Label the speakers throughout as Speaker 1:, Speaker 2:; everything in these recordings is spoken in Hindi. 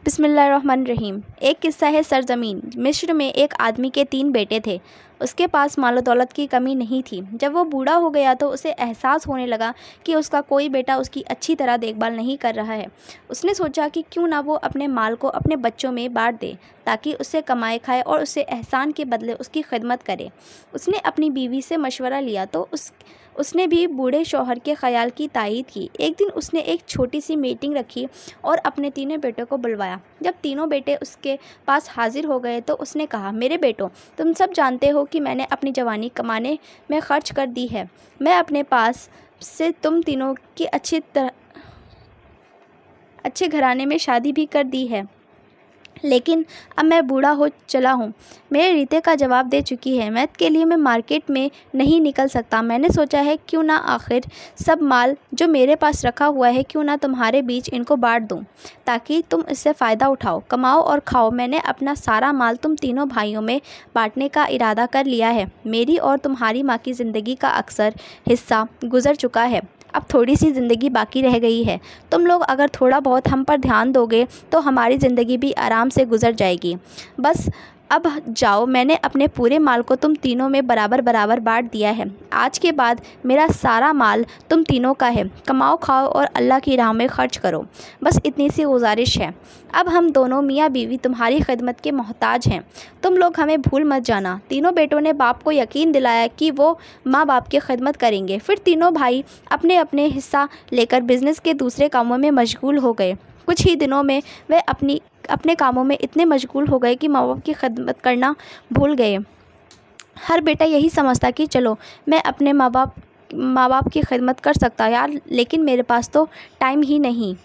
Speaker 1: बिस्मिल्लाहिर्रहमानिर्रहीम। एक किस्सा है सरज़मीन। मिस्र में एक आदमी के 3 बेटे थे। उसके पास मालो दौलत की कमी नहीं थी। जब वो बूढ़ा हो गया तो उसे एहसास होने लगा कि उसका कोई बेटा उसकी अच्छी तरह देखभाल नहीं कर रहा है। उसने सोचा कि क्यों ना वो अपने माल को अपने बच्चों में बांट दे ताकि उससे कमाए खाए और उससे एहसान के बदले उसकी खिदमत करे। उसने अपनी बीवी से मशवरा लिया तो उसने भी बूढ़े शौहर के ख्याल की तायीद की। एक दिन उसने एक छोटी सी मीटिंग रखी और अपने तीनों बेटों को बुलवाया। जब तीनों बेटे उसके पास हाजिर हो गए तो उसने कहा, मेरे बेटों, तुम सब जानते हो कि मैंने अपनी जवानी कमाने में खर्च कर दी है। मैं अपने पास से तुम तीनों की अच्छे घराने में शादी भी कर दी है, लेकिन अब मैं बूढ़ा हो चला हूँ। मेरे रीते का जवाब दे चुकी है। मैं के लिए मैं मार्केट में नहीं निकल सकता। मैंने सोचा है क्यों ना आखिर सब माल जो मेरे पास रखा हुआ है क्यों ना तुम्हारे बीच इनको बांट दूँ ताकि तुम इससे फ़ायदा उठाओ, कमाओ और खाओ। मैंने अपना सारा माल तुम तीनों भाइयों में बांटने का इरादा कर लिया है। मेरी और तुम्हारी माँ की ज़िंदगी का अक्सर हिस्सा गुजर चुका है। अब थोड़ी सी ज़िंदगी बाकी रह गई है। तुम लोग अगर थोड़ा बहुत हम पर ध्यान दोगे तो हमारी ज़िंदगी भी आराम से गुजर जाएगी। बस अब जाओ, मैंने अपने पूरे माल को तुम तीनों में बराबर बराबर बांट दिया है। आज के बाद मेरा सारा माल तुम तीनों का है। कमाओ खाओ और अल्लाह की राह में ख़र्च करो। बस इतनी सी गुजारिश है। अब हम दोनों मियाँ बीवी तुम्हारी खिदमत के मोहताज हैं। तुम लोग हमें भूल मत जाना। तीनों बेटों ने बाप को यकीन दिलाया कि वो माँ बाप की खिदमत करेंगे। फिर तीनों भाई अपने अपने हिस्सा लेकर बिज़नेस के दूसरे कामों में मशगूल हो गए। कुछ ही दिनों में वे अपने कामों में इतने मशगूल हो गए कि माँ बाप की खिदमत करना भूल गए। हर बेटा यही समझता कि चलो मैं अपने माँ बाप की खिदमत कर सकता यार, लेकिन मेरे पास तो टाइम ही नहीं।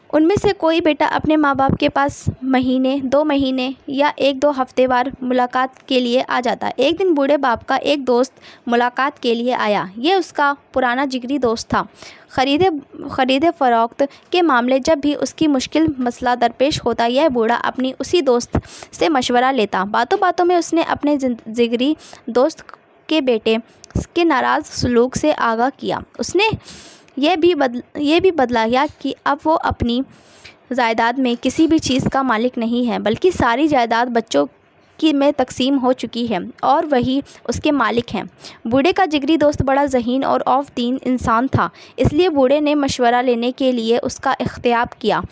Speaker 1: उनमें से कोई बेटा अपने माँ बाप के पास महीने 2 महीने या 1-2 हफ्ते बार मुलाकात के लिए आ जाता। एक दिन बूढ़े बाप का एक दोस्त मुलाकात के लिए आया। ये उसका पुराना जिगरी दोस्त था। ख़रीदे फ़रोख्त के मामले जब भी उसकी मुश्किल मसला दरपेश होता, यह बूढ़ा अपनी उसी दोस्त से मशवरा लेता। बातों बातों में उसने अपने जिगरी दोस्त के बेटे के नाराज़ सलूक से आगाह किया। उसने ये भी बदलाया कि अब वो अपनी जायदाद में किसी भी चीज़ का मालिक नहीं है, बल्कि सारी जायदाद बच्चों की में तकसीम हो चुकी है और वही उसके मालिक हैं। बूढ़े का जिगरी दोस्त बड़ा ज़हीन और औफ दीन इंसान था, इसलिए बूढ़े ने मशवरा लेने के लिए उसका इख्तियार किया।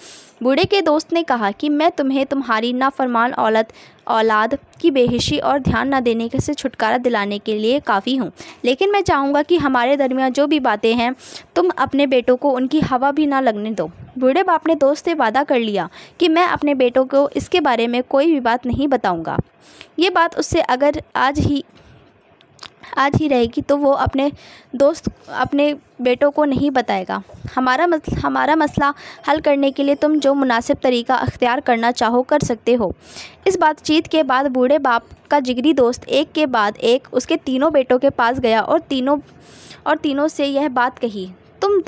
Speaker 1: बूढ़े के दोस्त ने कहा कि मैं तुम्हें तुम्हारी नाफरमान औलाद की बेहिशी और ध्यान न देने से छुटकारा दिलाने के लिए काफ़ी हूँ, लेकिन मैं चाहूँगा कि हमारे दरमियान जो भी बातें हैं तुम अपने बेटों को उनकी हवा भी ना लगने दो। बूढ़े बाप ने दोस्त से वादा कर लिया कि मैं अपने बेटों को इसके बारे में कोई भी बात नहीं बताऊँगा। ये बात उससे अगर आज ही रहेगी तो वो अपने बेटों को नहीं बताएगा। हमारा मसला हल करने के लिए तुम जो मुनासिब तरीका अख्तियार करना चाहो कर सकते हो। इस बातचीत के बाद बूढ़े बाप का जिगरी दोस्त एक के बाद एक उसके तीनों बेटों के पास गया और तीनों से यह बात कही, तुम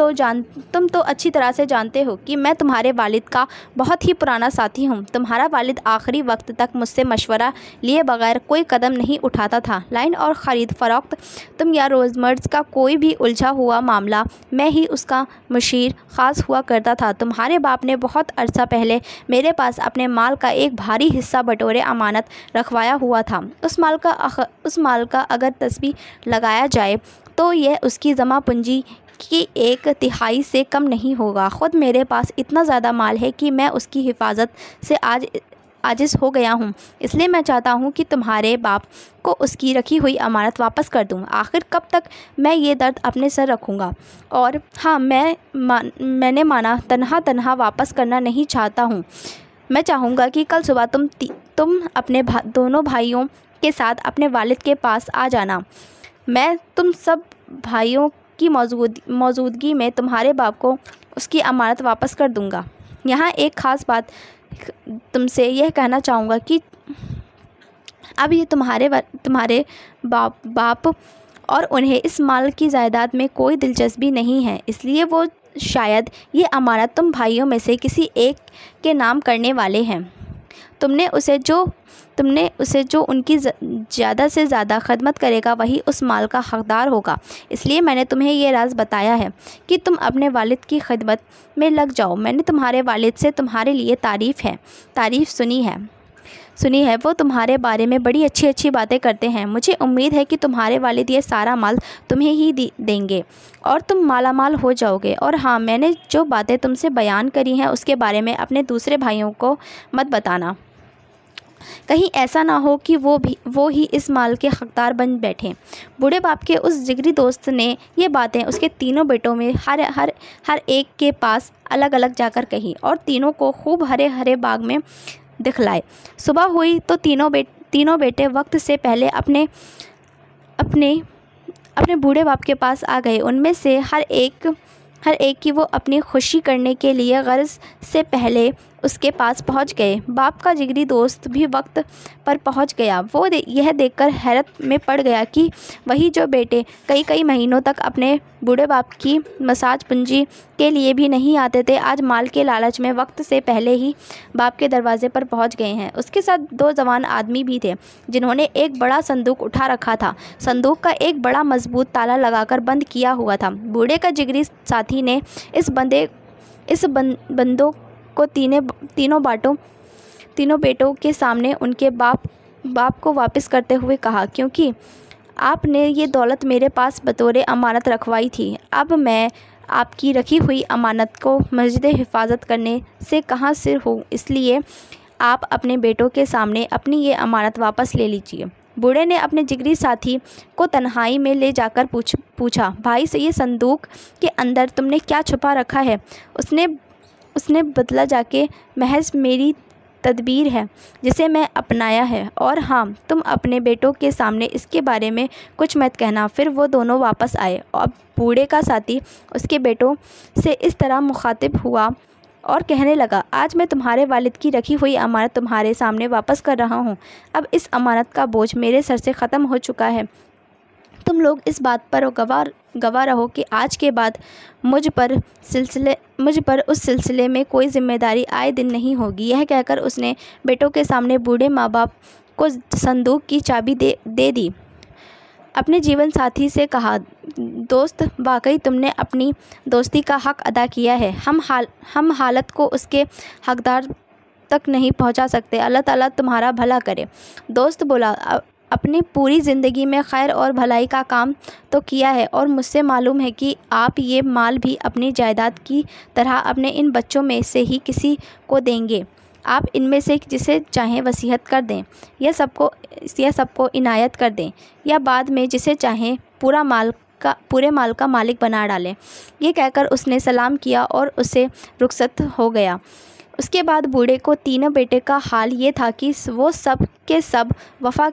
Speaker 1: तो अच्छी तरह से जानते हो कि मैं तुम्हारे वालिद का बहुत ही पुराना साथी हूँ। तुम्हारा वालिद आखिरी वक्त तक मुझसे मशवरा लिए बगैर कोई कदम नहीं उठाता था। लाइन और ख़रीद फ़रोख्त तुम या रोज़मर्ज़ का कोई भी उलझा हुआ मामला मैं ही उसका मुशीर ख़ास हुआ करता था। तुम्हारे बाप ने बहुत अरसा पहले मेरे पास अपने माल का एक भारी हिस्सा बटोरे अमानत रखवाया हुआ था। उस माल का अगर तस्बीह लगाया जाए तो यह उसकी जमा पूंजी कि 1/3 से कम नहीं होगा। ख़ुद मेरे पास इतना ज़्यादा माल है कि मैं उसकी हिफाजत से आजिज़ हो गया हूँ। इसलिए मैं चाहता हूँ कि तुम्हारे बाप को उसकी रखी हुई अमानत वापस कर दूँ। आखिर कब तक मैं ये दर्द अपने सर रखूँगा? और हाँ, मैंने माना तन्हा वापस करना नहीं चाहता हूँ। मैं चाहूँगा कि कल सुबह तुम अपने दोनों भाइयों के साथ अपने वालिद के पास आ जाना। मैं तुम सब भाइयों की मौजूदगी में तुम्हारे बाप को उसकी अमानत वापस कर दूंगा। यहाँ एक ख़ास बात तुमसे यह कहना चाहूँगा कि अब ये तुम्हारे बाप और उन्हें इस माल की जायदाद में कोई दिलचस्पी नहीं है, इसलिए वो शायद ये अमानत तुम भाइयों में से किसी एक के नाम करने वाले हैं। तुमने उसे जो उनकी ज़्यादा से ज़्यादा खदमत करेगा वही उस माल का हकदार होगा। इसलिए मैंने तुम्हें ये राज बताया है कि तुम अपने वालिद की खिदमत में लग जाओ। मैंने तुम्हारे वालिद से तुम्हारे लिए तारीफ़ सुनी है। वो तुम्हारे बारे में बड़ी अच्छी अच्छी बातें करते हैं। मुझे उम्मीद है कि तुम्हारे वालिद ये सारा माल तुम्हें ही देंगे और तुम मालामाल हो जाओगे। और हाँ, मैंने जो बातें तुमसे बयान करी हैं उसके बारे में अपने दूसरे भाइयों को मत बताना, कहीं ऐसा ना हो कि वो ही इस माल के हकदार बन बैठें। बूढ़े बाप के उस जिगरी दोस्त ने ये बातें उसके तीनों बेटों में हर एक के पास अलग अलग जाकर कही और तीनों को खूब हरे हरे बाग में दिखलाए। सुबह हुई तो तीनों बेटे वक्त से पहले अपने बूढ़े बाप के पास आ गए। उनमें से हर एक की वो अपनी खुशी करने के लिए गर्ज से पहले उसके पास पहुंच गए। बाप का जिगरी दोस्त भी वक्त पर पहुंच गया। वो यह देखकर हैरत में पड़ गया कि वही जो बेटे कई महीनों तक अपने बूढ़े बाप की मसाज पूंजी के लिए भी नहीं आते थे, आज माल के लालच में वक्त से पहले ही बाप के दरवाजे पर पहुंच गए हैं। उसके साथ 2 जवान आदमी भी थे जिन्होंने एक बड़ा संदूक उठा रखा था। संदूक का एक बड़ा मजबूत ताला लगाकर बंद किया हुआ था। बूढ़े का जिगरी साथी ने इस बंदों को तीनों बेटों के सामने उनके बाप को वापस करते हुए कहा, क्योंकि आपने ये दौलत मेरे पास बतौर अमानत रखवाई थी, अब मैं आपकी रखी हुई अमानत को मस्जिद हिफाजत करने से कहाँ सिर हूँ, इसलिए आप अपने बेटों के सामने अपनी ये अमानत वापस ले लीजिए। बूढ़े ने अपने जिगरी साथी को तन्हाई में ले जाकर पूछा, भाई से ये संदूक के अंदर तुमने क्या छुपा रखा है? उसने बदला जाके, महज मेरी तदबीर है जिसे मैं अपनाया है, और हाँ, तुम अपने बेटों के सामने इसके बारे में कुछ मत कहना। फिर वो दोनों वापस आए और बूढ़े का साथी उसके बेटों से इस तरह मुखातिब हुआ और कहने लगा, आज मैं तुम्हारे वालिद की रखी हुई अमानत तुम्हारे सामने वापस कर रहा हूँ। अब इस अमानत का बोझ मेरे सर से ख़त्म हो चुका है। तुम लोग इस बात पर गवाह रहो कि आज के बाद मुझ पर उस सिलसिले में कोई जिम्मेदारी आए दिन नहीं होगी। यह कहकर उसने बेटों के सामने बूढ़े माँ बाप को संदूक की चाबी दे दी। अपने जीवन साथी से कहा, दोस्त, वाकई तुमने अपनी दोस्ती का हक़ अदा किया है। हम हालत को उसके हकदार तक नहीं पहुंचा सकते। अल्लाह ताला तुम्हारा भला करे। दोस्त बोला, अपनी पूरी ज़िंदगी में खैर और भलाई का काम तो किया है, और मुझसे मालूम है कि आप ये माल भी अपनी जायदाद की तरह अपने इन बच्चों में से ही किसी को देंगे। आप इनमें से जिसे चाहें वसीयत कर दें, यह सबको इनायत कर दें, या बाद में जिसे चाहें पूरे माल का मालिक बना डालें। ये कहकर उसने सलाम किया और उससे रुखसत हो गया। उसके बाद बूढ़े को तीनों बेटे का हाल ये था कि वो सब के सब वफ़ा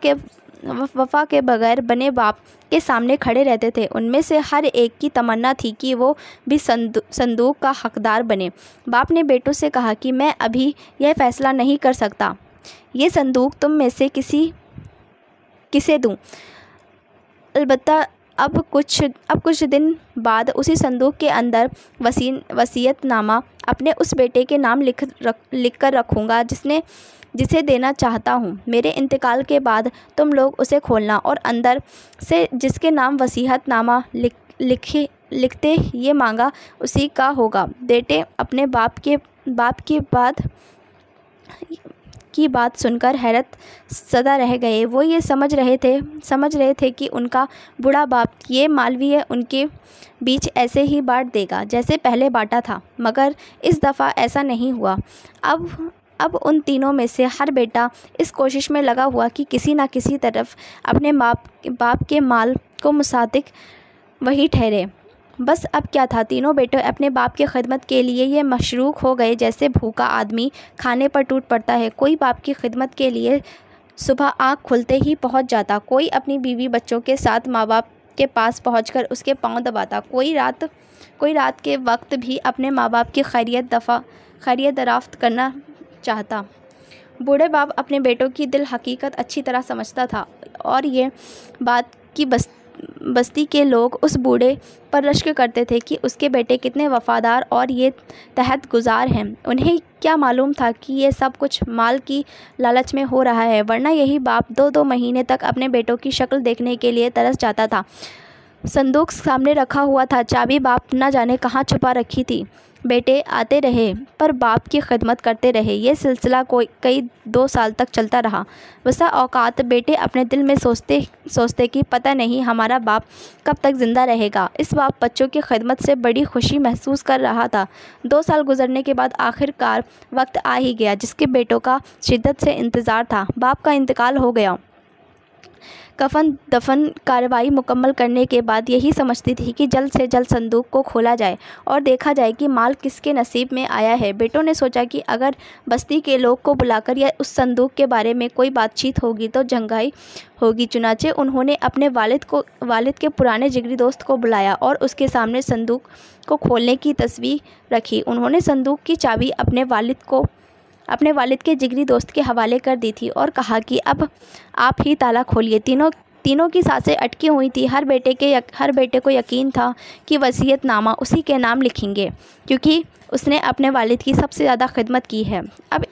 Speaker 1: के बगैर बने बाप के सामने खड़े रहते थे। उनमें से हर एक की तमन्ना थी कि वो भी संदूक का हकदार बने। बाप ने बेटों से कहा कि मैं अभी यह फ़ैसला नहीं कर सकता, ये संदूक तुम में से किसे दूं। अलबत्ता अब कुछ दिन बाद उसी संदूक के अंदर वसीयतनामा अपने उस बेटे के नाम लिख कर रखूँगा जिसे देना चाहता हूँ। मेरे इंतकाल के बाद तुम लोग उसे खोलना और अंदर से जिसके नाम वसीयतनामा लिखते ये मांगा उसी का होगा। बेटे अपने बाप की बात सुनकर हैरत सदा रह गए। वो ये समझ रहे थे कि उनका बूढ़ा बाप ये मालवीय उनके बीच ऐसे ही बांट देगा जैसे पहले बांटा था, मगर इस दफ़ा ऐसा नहीं हुआ। अब उन तीनों में से हर बेटा इस कोशिश में लगा हुआ कि किसी न किसी तरफ अपने बाप के माल को मुसादिक वही ठहरे। बस अब क्या था, तीनों बेटे अपने बाप की खिदमत के लिए ये मशरूक हो गए जैसे भूखा आदमी खाने पर टूट पड़ता है। कोई बाप की खिदमत के लिए सुबह आँख खुलते ही पहुंच जाता, कोई अपनी बीवी बच्चों के साथ माँ बाप के पास पहुंचकर उसके पांव दबाता, कोई रात के वक्त भी अपने माँ बाप की खैरियत दराफ्त करना चाहता। बूढ़े बाप अपने बेटों की दिल हकीकत अच्छी तरह समझता था और ये बात बस्ती के लोग उस बूढ़े पर रश्क करते थे कि उसके बेटे कितने वफ़ादार और ये तहत गुज़ार हैं। उन्हें क्या मालूम था कि ये सब कुछ माल की लालच में हो रहा है, वरना यही बाप 2-2 महीने तक अपने बेटों की शक्ल देखने के लिए तरस जाता था। संदूक सामने रखा हुआ था, चाबी बाप न जाने कहाँ छुपा रखी थी। बेटे आते रहे पर बाप की खिदमत करते रहे। ये सिलसिला कई 2 साल तक चलता रहा। बसा औकात बेटे अपने दिल में सोचते कि पता नहीं हमारा बाप कब तक ज़िंदा रहेगा। इस बाप बच्चों की खिदमत से बड़ी खुशी महसूस कर रहा था। 2 साल गुजरने के बाद आखिरकार वक्त आ ही गया जिसके बेटों का शिद्दत से इंतज़ार था। बाप का इंतकाल हो गया। कफन दफन कार्रवाई मुकम्मल करने के बाद यही समझती थी कि जल्द से जल्द संदूक को खोला जाए और देखा जाए कि माल किसके नसीब में आया है। बेटों ने सोचा कि अगर बस्ती के लोग को बुलाकर या उस संदूक के बारे में कोई बातचीत होगी तो जंगाई होगी। चुनाचे उन्होंने अपने वालिद के पुराने जिगरी दोस्त को बुलाया और उसके सामने संदूक को खोलने की तस्वीर रखी। उन्होंने संदूक की चाबी अपने वालिद के जिगरी दोस्त के हवाले कर दी थी और कहा कि अब आप ही ताला खोलिए। तीनों की सांसें अटकी हुई थी। हर बेटे को यकीन था कि वसीयतनामा उसी के नाम लिखेंगे क्योंकि उसने अपने वालिद की सबसे ज़्यादा खिदमत की है। अब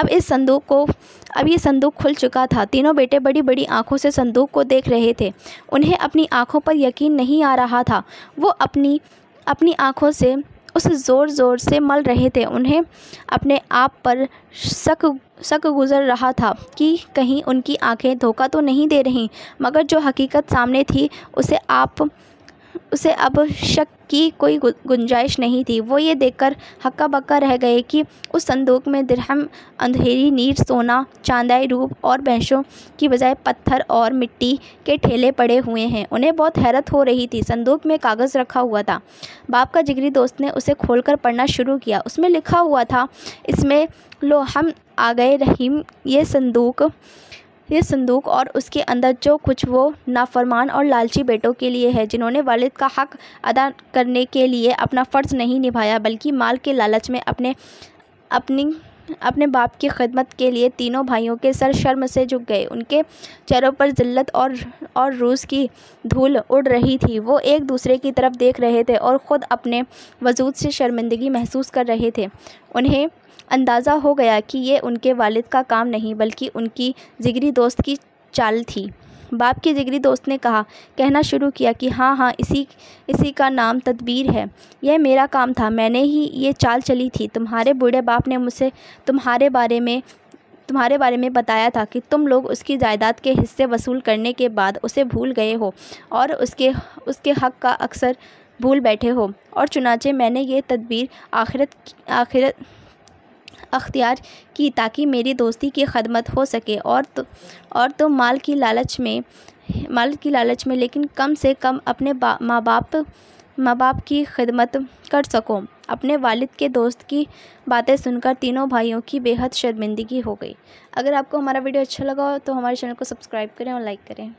Speaker 1: ये संदूक खुल चुका था। तीनों बेटे बड़ी बड़ी आंखों से संदूक को देख रहे थे। उन्हें अपनी आंखों पर यकीन नहीं आ रहा था। वो अपनी आंखों से उसे ज़ोर से मल रहे थे। उन्हें अपने आप पर शक गुज़र रहा था कि कहीं उनकी आंखें धोखा तो नहीं दे रहीं, मगर जो हकीकत सामने थी उसे अब शक की कोई गुंजाइश नहीं थी। वो ये देखकर हक्का बक्का रह गए कि उस संदूक में दिरहम, अंधेरी नीर, सोना, चांदाई रूप और भैंसों की बजाय पत्थर और मिट्टी के ठेले पड़े हुए हैं। उन्हें बहुत हैरत हो रही थी। संदूक में कागज़ रखा हुआ था। बाप का जिगरी दोस्त ने उसे खोलकर पढ़ना शुरू किया। उसमें लिखा हुआ था, इसमें लो हम आ गए रहीम। ये संदूक और उसके अंदर जो कुछ वो नाफरमान और लालची बेटों के लिए है जिन्होंने वालिद का हक़ अदा करने के लिए अपना फ़र्ज़ नहीं निभाया बल्कि माल के लालच में अपने बाप की खिदमत के लिए तीनों भाइयों के सर शर्म से झुक गए। उनके चेहरों पर ज़िल्लत और रूस की धूल उड़ रही थी। वो एक दूसरे की तरफ देख रहे थे और ख़ुद अपने वजूद से शर्मिंदगी महसूस कर रहे थे। उन्हें अंदाज़ा हो गया कि ये उनके वालिद का काम नहीं बल्कि उनकी जिगरी दोस्त की चाल थी। बाप के जिगरी दोस्त ने कहना शुरू किया कि हाँ, इसी का नाम तदबीर है। यह मेरा काम था, मैंने ही ये चाल चली थी। तुम्हारे बूढ़े बाप ने मुझसे तुम्हारे बारे में बताया था कि तुम लोग उसकी जायदाद के हिस्से वसूल करने के बाद उसे भूल गए हो और उसके हक़ का अक्सर भूल बैठे हो, और चुनाचे मैंने ये तदबीर आखिरत अख्तियार की ताकि मेरी दोस्ती की खदमत हो सके और तुम माल की लालच में लेकिन कम से कम अपने माँ बाप की खिदमत कर सको। अपने वालिद के दोस्त की बातें सुनकर तीनों भाइयों की बेहद शर्मिंदगी हो गई। अगर आपको हमारा वीडियो अच्छा लगा हो तो हमारे चैनल को सब्सक्राइब करें और लाइक करें।